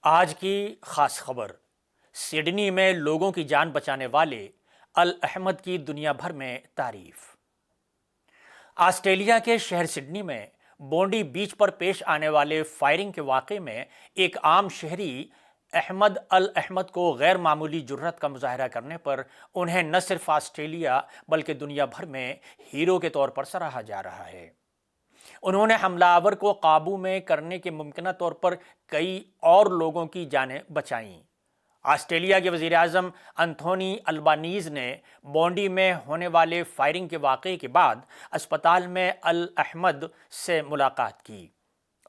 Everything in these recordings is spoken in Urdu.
آج کی خاص خبر، سڈنی میں لوگوں کی جان بچانے والے الاحمد کی دنیا بھر میں تعریف۔ آسٹریلیا کے شہر سڈنی میں بونڈی بیچ پر پیش آنے والے فائرنگ کے واقعے میں ایک عام شہری احمد الاحمد کو غیر معمولی جرأت کا مظاہرہ کرنے پر انہیں نہ صرف آسٹریلیا بلکہ دنیا بھر میں ہیرو کے طور پر سراہا جا رہا ہے۔ انہوں نے حملہ آور کو قابو میں کرنے کے ممکنہ طور پر کئی اور لوگوں کی جانیں بچائیں۔ آسٹریلیا کے وزیر اعظم انتھونی البانیز نے بونڈی میں ہونے والے فائرنگ کے واقعے کے بعد اسپتال میں الاحمد سے ملاقات کی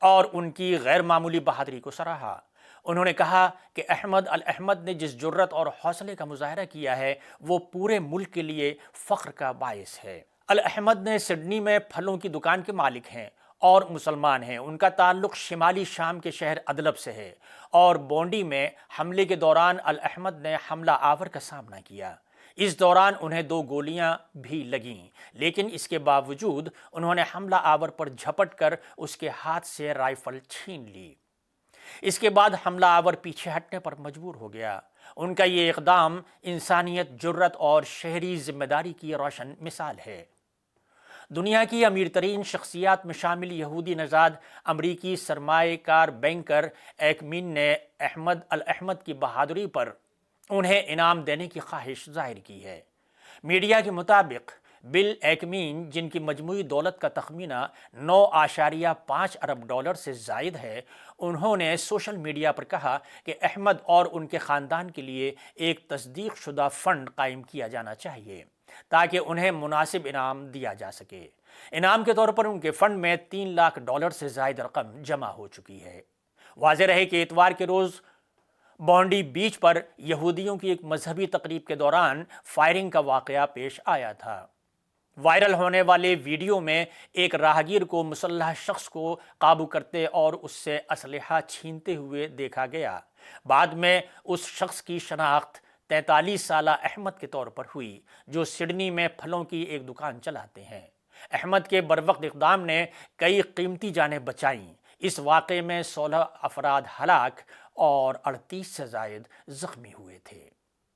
اور ان کی غیر معمولی بہادری کو سراہا۔ انہوں نے کہا کہ احمد الاحمد نے جس جرأت اور حوصلے کا مظاہرہ کیا ہے وہ پورے ملک کے لیے فخر کا باعث ہے۔ الاحمد نے سڈنی میں پھلوں کی دکان کے مالک ہیں اور مسلمان ہیں۔ ان کا تعلق شمالی شام کے شہر ادلب سے ہے اور بونڈی میں حملے کے دوران الاحمد نے حملہ آور کا سامنا کیا۔ اس دوران انہیں 2 گولیاں بھی لگیں، لیکن اس کے باوجود انہوں نے حملہ آور پر جھپٹ کر اس کے ہاتھ سے رائفل چھین لی۔ اس کے بعد حملہ آور پیچھے ہٹنے پر مجبور ہو گیا۔ ان کا یہ اقدام انسانیت، جرأت اور شہری ذمہ داری کی روشن مثال ہے۔ دنیا کی امیر ترین شخصیات میں شامل یہودی نژاد امریکی سرمایہ کار بینکر ایکمین نے احمد الاحمد کی بہادری پر انہیں انعام دینے کی خواہش ظاہر کی ہے۔ میڈیا کے مطابق بل ایکمین، جن کی مجموعی دولت کا تخمینہ 9.5 ارب ڈالر سے زائد ہے، انہوں نے سوشل میڈیا پر کہا کہ احمد اور ان کے خاندان کے لیے ایک تصدیق شدہ فنڈ قائم کیا جانا چاہیے تاکہ انہیں مناسب انعام دیا جا سکے۔ انعام کے طور پر ان کے فنڈ میں 3 لاکھ ڈالر سے زائد رقم جمع ہو چکی ہے۔ واضح رہے کہ اتوار کے روز بونڈی بیچ پر یہودیوں کی ایک مذہبی تقریب کے دوران فائرنگ کا واقعہ پیش آیا تھا۔ وائرل ہونے والے ویڈیو میں ایک راہگیر کو مسلح شخص کو قابو کرتے اور اس سے اسلحہ چھینتے ہوئے دیکھا گیا۔ بعد میں اس شخص کی شناخت 43 سالہ احمد کے طور پر ہوئی، جو سڈنی میں پھلوں کی ایک دکان چلاتے ہیں۔ احمد کے بروقت اقدام نے کئی قیمتی جانیں بچائیں۔ اس واقعے میں 16 افراد ہلاک اور 38 سے زائد زخمی ہوئے تھے۔